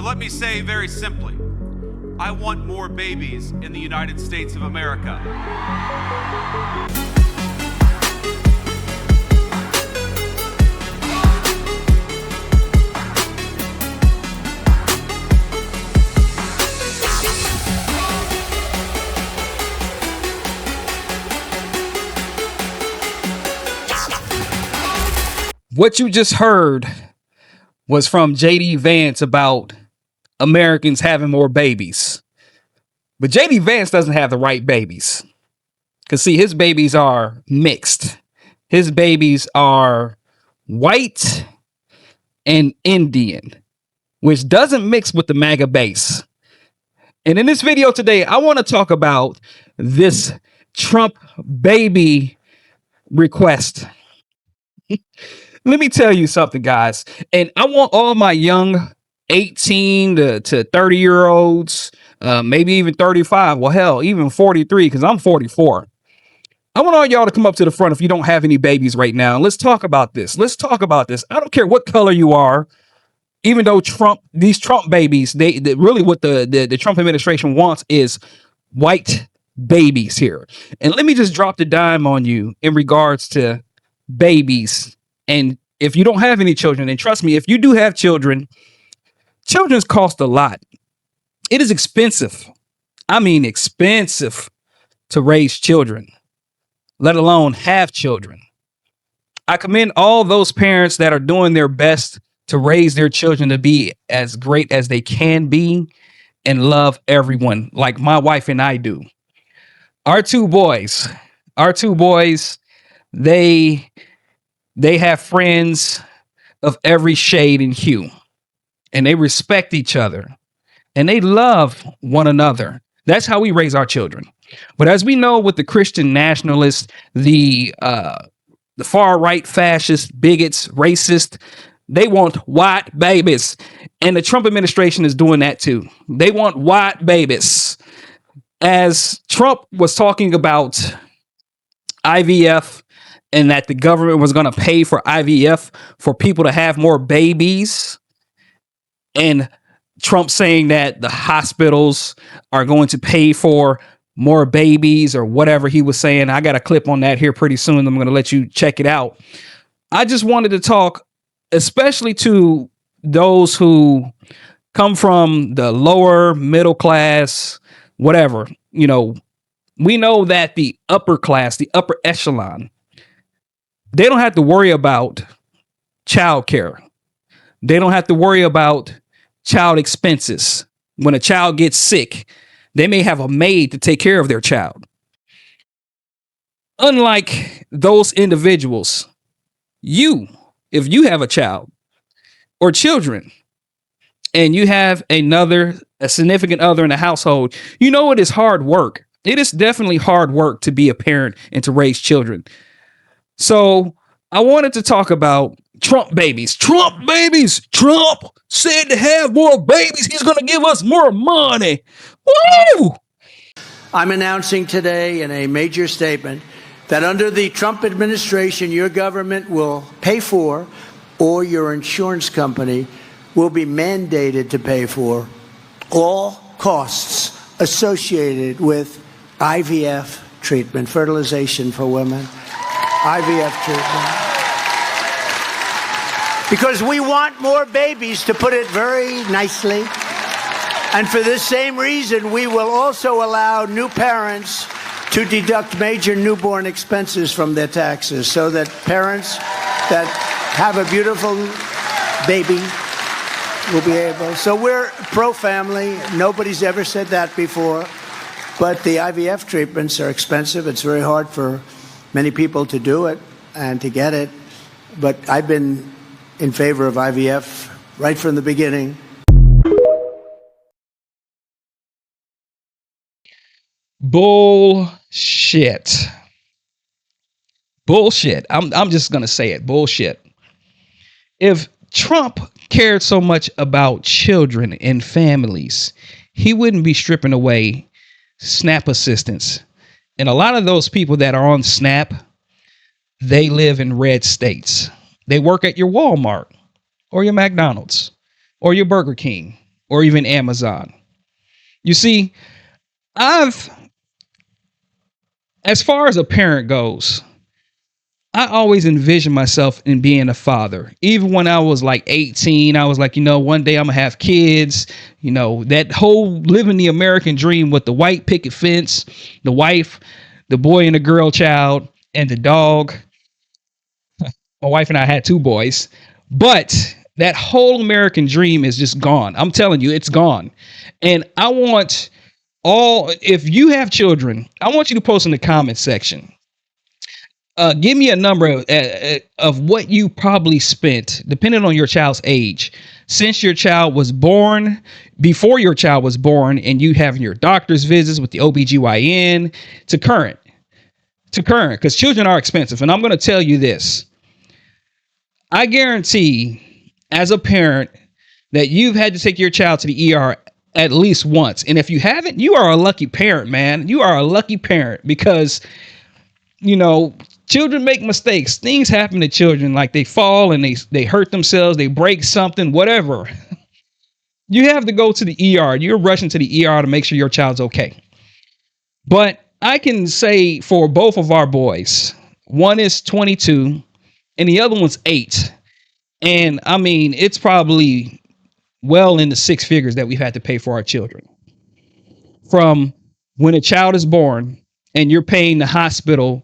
let me say very simply, I want more babies in the United States of America. What you just heard was from JD Vance about Americans having more babies. But JD Vance doesn't have the right babies. Because, see, his babies are mixed. His babies are white and Indian, which doesn't mix with the MAGA base. And in this video today, I want to talk about this Trump baby request. Let me tell you something, guys. And I want all my young 18 to 30-year-olds, maybe even 35. Well, hell, even 43, because I'm 44. I want all y'all to come up to the front if you don't have any babies right now. And let's talk about this. Let's talk about this. I don't care what color you are. Even though these Trump babies, they really what the Trump administration wants is white babies here. And let me just drop the dime on you in regards to babies. And if you don't have any children, and trust me, if you do have children, children's cost a lot. It is expensive. I mean, expensive to raise children, let alone have children. I commend all those parents that are doing their best to raise their children to be as great as they can be and love everyone like my wife and I do. Our two boys, they have friends of every shade and hue, and they respect each other, and they love one another. That's how we raise our children. But as we know, with the Christian nationalists, the far right fascist, bigots, racist, they want white babies, and the Trump administration is doing that too. They want white babies. As Trump was talking about IVF, and that the government was going to pay for IVF for people to have more babies. And Trump saying that the hospitals are going to pay for more babies or whatever he was saying. I got a clip on that here pretty soon. I'm going to let you check it out. I just wanted to talk, especially to those who come from the lower middle class, whatever. You know, we know that the upper class, the upper echelon, they don't have to worry about childcare. They don't have to worry about child expenses. When a child gets sick, they may have a maid to take care of their child. Unlike those individuals, if you have a child or children and you have a significant other in the household, you know it is hard work. It is definitely hard work to be a parent and to raise children. So I wanted to talk about Trump babies. Trump babies. Trump said to have more babies, he's going to give us more money. Woo! I'm announcing today in a major statement that under the Trump administration, your government will pay for, or your insurance company will be mandated to pay for, all costs associated with IVF treatment, fertilization for women. IVF treatment. Because we want more babies, to put it very nicely. And for this same reason, we will also allow new parents to deduct major newborn expenses from their taxes, so that parents that have a beautiful baby will be able. So we're pro-family. Nobody's ever said that before. But the IVF treatments are expensive. It's very hard for many people to do it and to get it, but I've been in favor of IVF right from the beginning. Bullshit. Bullshit. I'm just going to say it. Bullshit. If Trump cared so much about children and families, he wouldn't be stripping away SNAP assistance. And a lot of those people that are on SNAP, they live in red states. They work at your Walmart or your McDonald's or your Burger King or even Amazon. You see, as far as a parent goes, I always envisioned myself in being a father. Even when I was like 18, I was like, one day I'm gonna have kids, that whole living the American dream with the white picket fence, the wife, the boy and the girl child, and the dog. My wife and I had 2 boys, but that whole American dream is just gone. I'm telling you, it's gone. And I want if you have children, I want you to post in the comment section. Give me a number of what you probably spent, depending on your child's age, since your child was born, before your child was born, and you having your doctor's visits with the OBGYN to current, because children are expensive. And I'm going to tell you this. I guarantee as a parent that you've had to take your child to the ER at least once. And if you haven't, you are a lucky parent, man. You are a lucky parent because, children make mistakes. Things happen to children, like they fall and they hurt themselves, they break something, whatever. You have to go to the ER. You're rushing to the ER to make sure your child's okay. But I can say for both of our boys, one is 22 and the other one's 8. And I mean, it's probably well into 6 figures that we've had to pay for our children. From when a child is born and you're paying the hospital,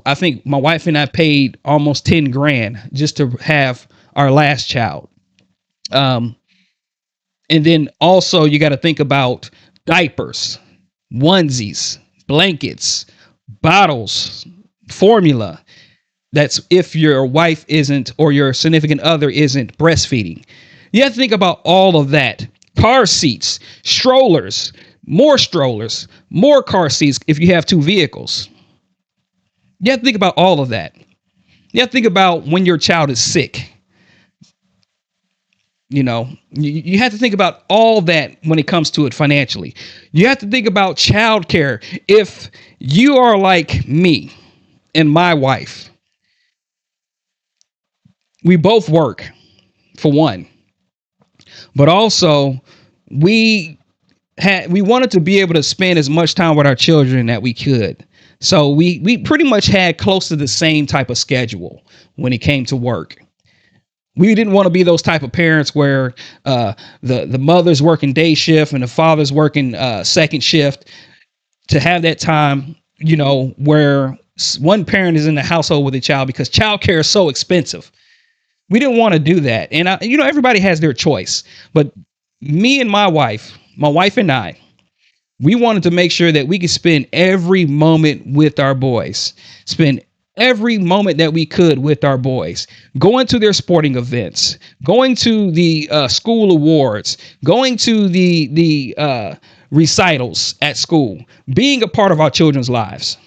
I think my wife and I paid almost 10 grand just to have our last child. And then also you got to think about diapers, onesies, blankets, bottles, formula. That's if your wife isn't, or your significant other isn't breastfeeding. You have to think about all of that. Car seats, strollers, more car seats if you have 2 vehicles. You have to think about all of that. You have to think about when your child is sick. You have to think about all that when it comes to it financially. You have to think about childcare. If you are like me and my wife, we both work, for one, but also we wanted to be able to spend as much time with our children that we could. So we pretty much had close to the same type of schedule when it came to work. We didn't want to be those type of parents where the mother's working day shift and the father's working second shift, to have that time, where one parent is in the household with a child, because childcare is so expensive. We didn't want to do that. And everybody has their choice, but me and my wife and I, we wanted to make sure that we could spend every moment with our boys, spend every moment that we could with our boys, going to their sporting events, going to the school awards, going to the recitals at school, being a part of our children's lives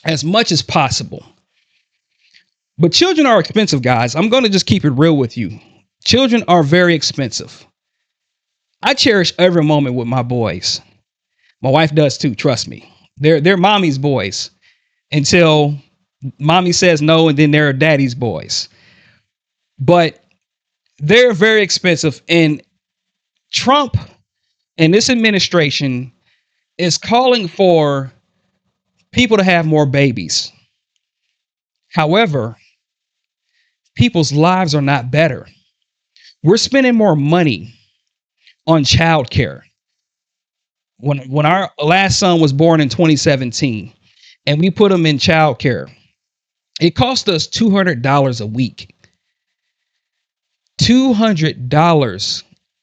as much as possible. But children are expensive, guys. I'm going to just keep it real with you. Children are very expensive. I cherish every moment with my boys. My wife does too, trust me. They're mommy's boys until mommy says no, and then they're daddy's boys. But they're very expensive. And Trump and this administration is calling for people to have more babies. However, people's lives are not better. We're spending more money on childcare. When our last son was born in 2017 and we put him in childcare, it cost us $200 a week. $200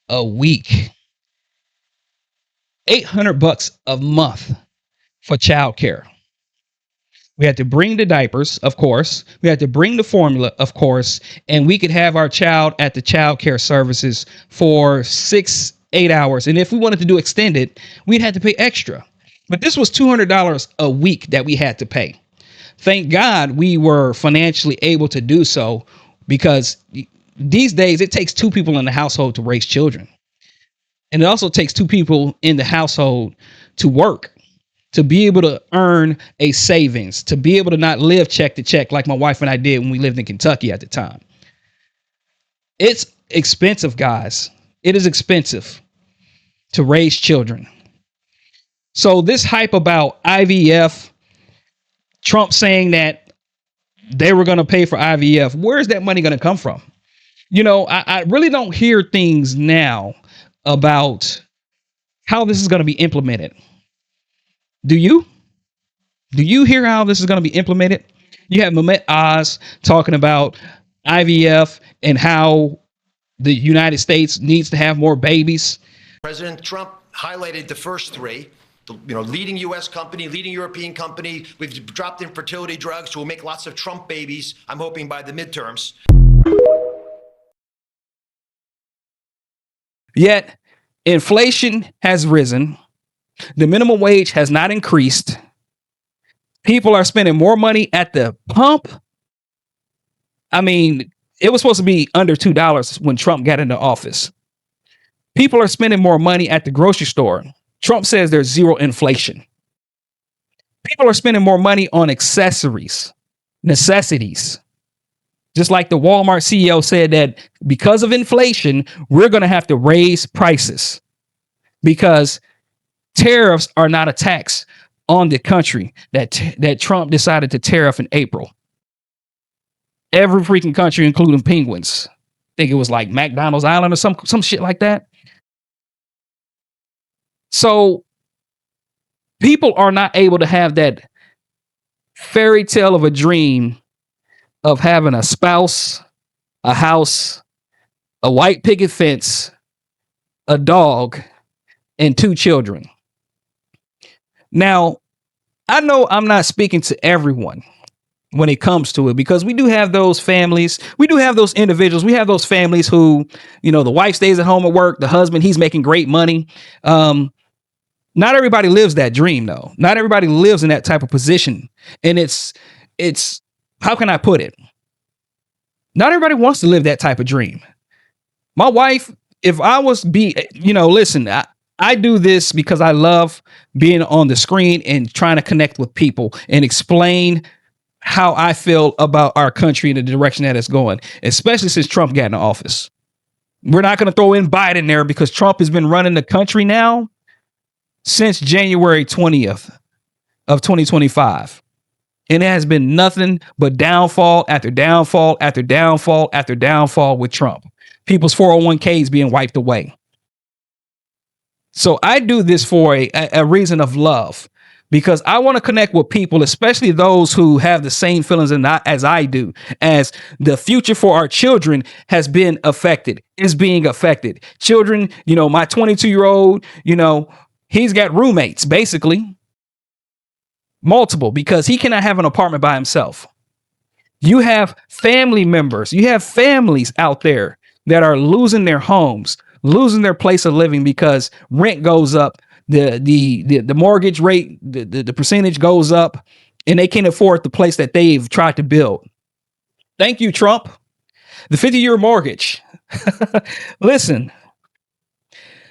a week. $800 a month for childcare. We had to bring the diapers, of course. We had to bring the formula, of course. And we could have our child at the child care services for 6-8 hours. And if we wanted to do extended, we'd have to pay extra. But this was $200 a week that we had to pay. Thank God we were financially able to do so, because these days it takes 2 people in the household to raise children. And it also takes 2 people in the household to work, to be able to earn a savings, to be able to not live check to check like my wife and I did when we lived in Kentucky at the time. It's expensive, guys. It is expensive to raise children. So this hype about IVF, Trump saying that they were going to pay for IVF, where's that money going to come from? I really don't hear things now about how this is going to be implemented. Do you? Do you hear how this is going to be implemented? You have Mehmet Oz talking about IVF and how the United States needs to have more babies. President Trump highlighted the first three. Leading U.S. company, leading European company. We've dropped infertility drugs, so we'll make lots of Trump babies, I'm hoping, by the midterms. Yet, inflation has risen. The minimum wage has not increased. People are spending more money at the pump. I mean, it was supposed to be under $2 when Trump got into office. People are spending more money at the grocery store. Trump says there's zero inflation. People are spending more money on accessories, necessities. Just like the Walmart CEO said that because of inflation, we're going to have to raise prices because tariffs are not a tax on the country that Trump decided to tariff in April. Every freaking country, including penguins. I think it was like McDonald's Island or some shit like that. So people are not able to have that fairy tale of a dream of having a spouse, a house, a white picket fence, a dog, and 2 children. Now, I know I'm not speaking to everyone when it comes to it, because we do have those families. We do have those individuals. We have those families who, the wife stays at home at work. The husband, he's making great money. Not everybody lives that dream, though. Not everybody lives in that type of position. And it's how can I put it? Not everybody wants to live that type of dream. My wife, if I was listen, I do this because I love being on the screen and trying to connect with people and explain how I feel about our country and the direction that it's going, especially since Trump got in office. We're not going to throw in Biden there because Trump has been running the country now since January 20th of 2025. And it has been nothing but downfall after downfall after downfall after downfall with Trump. People's 401ks being wiped away. So I do this for a reason of love, because I want to connect with people, especially those who have the same feelings as I do, as the future for our children has been affected, is being affected. Children, my 22-year-old, he's got roommates, basically. Multiple, because he cannot have an apartment by himself. You have family members. You have families out there that are losing their homes, losing their place of living because rent goes up, the mortgage rate, the percentage goes up, and they can't afford the place that they've tried to build. Thank you, Trump. The 50-year mortgage. Listen,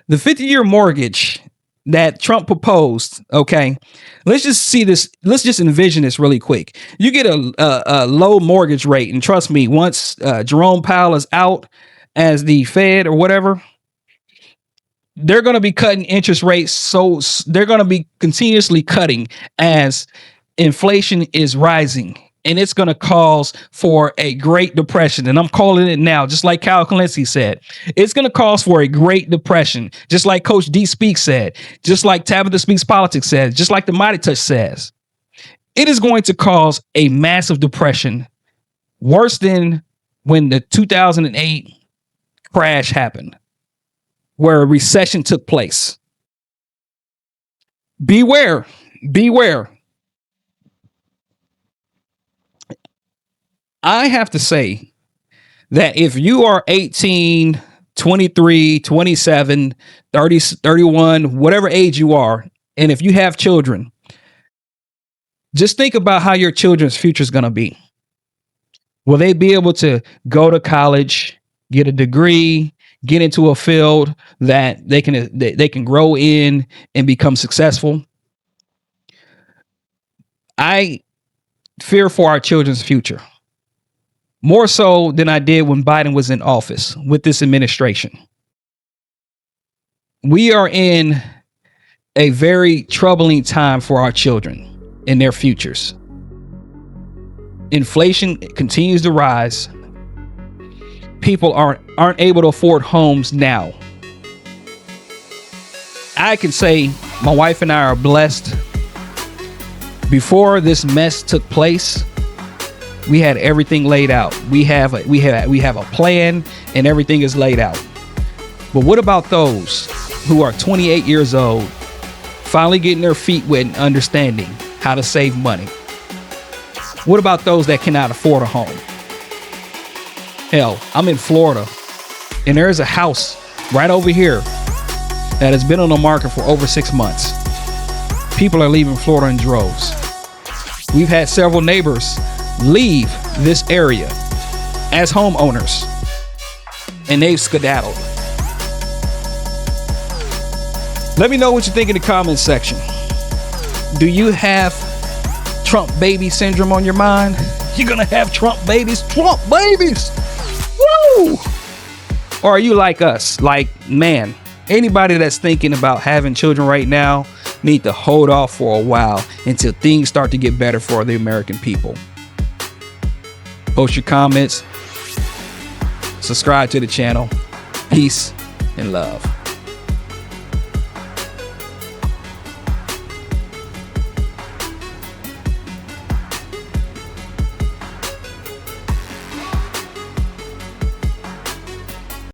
the 50-year mortgage that Trump proposed. Okay, let's just see this. Let's just envision this really quick. You get a low mortgage rate, and trust me, once Jerome Powell is out as the Fed or whatever, they're going to be cutting interest rates. So they're going to be continuously cutting as inflation is rising. And it's going to cause for a Great Depression. And I'm calling it now, just like Kyle Kalinske said. It's going to cause for a Great Depression, just like Coach D Speaks said, just like Tabitha Speaks Politics says, just like the Mighty Touch says. It is going to cause a massive depression, worse than when the 2008 crash happened, where a recession took place. Beware, beware. I have to say that if you are 18, 23, 27, 30, 31, whatever age you are, and if you have children, just think about how your children's future is going to be. Will they be able to go to college, get a degree, get into a field that they can grow in and become successful? I fear for our children's future. More so than I did when Biden was in office with this administration. We are in a very troubling time for our children and their futures. Inflation continues to rise. People aren't able to afford homes now. I can say my wife and I are blessed. Before this mess took place, we had everything laid out. We have a plan, and everything is laid out. But what about those who are 28 years old, finally getting their feet wet and understanding how to save money? What about those that cannot afford a home? Hell, I'm in Florida, and there is a house right over here that has been on the market for over 6 months. People are leaving Florida in droves. We've had several neighbors leave this area as homeowners, and they've skedaddled. Let me know what you think in the comments section. Do you have Trump baby syndrome on your mind? You're gonna have Trump babies? Trump babies! Woo! Or are you like us? Like, man, anybody that's thinking about having children right now need to hold off for a while until things start to get better for the American people. Post your comments. Subscribe to the channel. Peace and love.